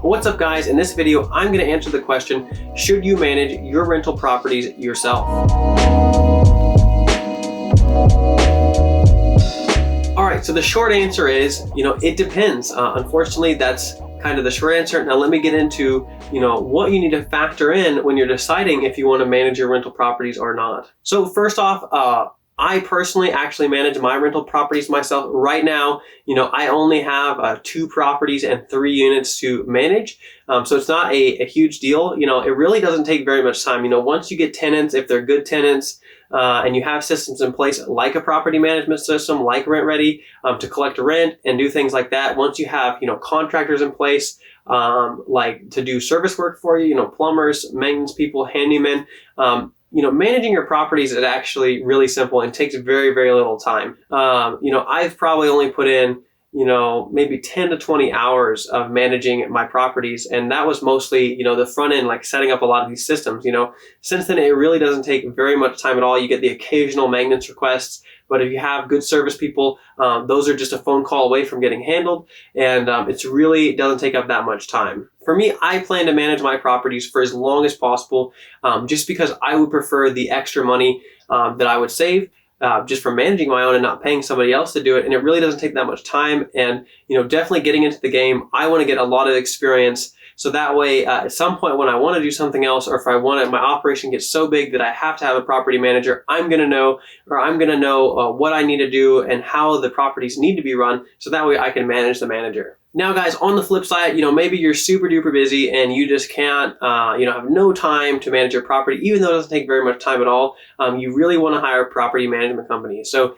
What's up guys, in this video I'm going to answer the question, should you manage your rental properties yourself? Alright, so the short answer is, it depends. Unfortunately, that's kind of the short answer. Now let me get into, what you need to factor in when you're deciding if you want to manage your rental properties or not. So first off, I personally actually manage my rental properties myself. Right now, I only have 2 properties and 3 units to manage. So it's not a huge deal. It really doesn't take very much time. Once you get tenants, if they're good tenants, and you have systems in place like a property management system, like RentRedi, to collect rent and do things like that. Once you have, contractors in place, like to do service work for you, plumbers, maintenance people, handymen, managing your properties is actually really simple and takes very, very little time. I've probably only put in, maybe 10 to 20 hours of managing my properties. And that was mostly, the front end, like setting up a lot of these systems. Since then, it really doesn't take very much time at all. You get the occasional maintenance requests, but if you have good service people, those are just a phone call away from getting handled. And it really doesn't take up that much time. For me, I plan to manage my properties for as long as possible, just because I would prefer the extra money that I would save just from managing my own and not paying somebody else to do it. And it really doesn't take that much time. And, definitely getting into the game, I want to get a lot of experience. So that way, at some point when I want to do something else, or if I want my operation gets so big that I have to have a property manager, I'm going to know what I need to do and how the properties need to be run. So that way I can manage the manager. Now guys, on the flip side, maybe you're super duper busy and you just can't, have no time to manage your property, even though it doesn't take very much time at all. You really want to hire a property management company. So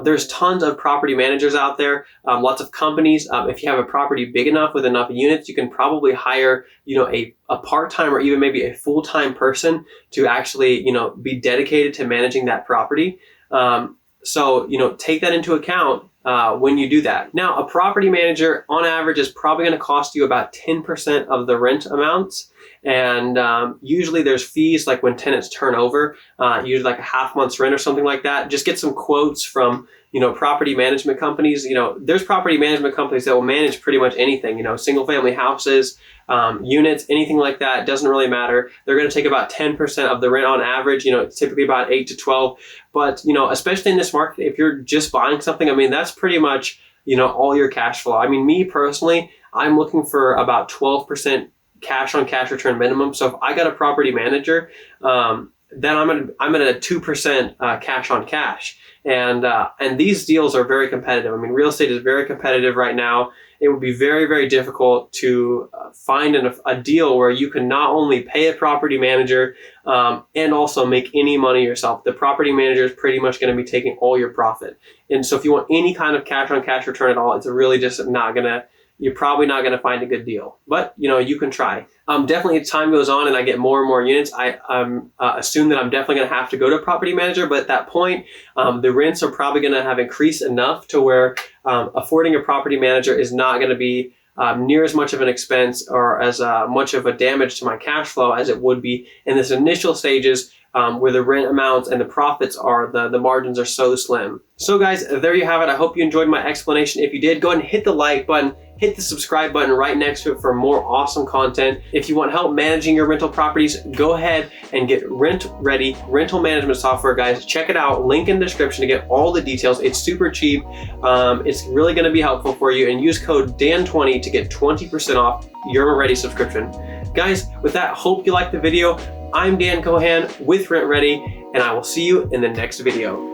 there's tons of property managers out there, lots of companies. If you have a property big enough with enough units, you can probably hire, a part-time or even maybe a full-time person to actually, be dedicated to managing that property. So, take that into account when you do that. Now, a property manager on average is probably going to cost you about 10% of the rent amounts. And usually there's fees like when tenants turn over, usually like a half month's rent or something like that. Just get some quotes from, property management companies. There's property management companies that will manage pretty much anything, single family houses, units, anything like that. It doesn't really matter. They're going to take about 10% of the rent on average. It's typically about 8 to 12. But, especially in this market, if you're just buying something, that's pretty much, all your cash flow. Me personally, I'm looking for about 12% cash on cash return minimum. So if I got a property manager, then I'm at a 2% cash on cash. And these deals are very competitive. Real estate is very competitive right now. It would be very, very difficult to find a deal where you can not only pay a property manager and also make any money yourself. The property manager is pretty much going to be taking all your profit. And so if you want any kind of cash on cash return at all, it's really just you're probably not going to find a good deal, but you can try. Definitely as time goes on and I get more and more units, I assume that I'm definitely going to have to go to a property manager, but at that point, the rents are probably going to have increased enough to where affording a property manager is not going to be near as much of an expense or as much of a damage to my cash flow as it would be in this initial stages where the rent amounts and the profits are, the margins are so slim. So guys, there you have it. I hope you enjoyed my explanation. If you did, go ahead and hit the like button, hit the subscribe button right next to it for more awesome content. If you want help managing your rental properties, go ahead and get RentRedi rental management software, guys. Check it out, link in the description to get all the details. It's super cheap. It's really going to be helpful for you, and use code Dan20 to get 20% off your RentRedi subscription. Guys, with that, hope you liked the video. I'm Dan Kohan with RentRedi, and I will see you in the next video.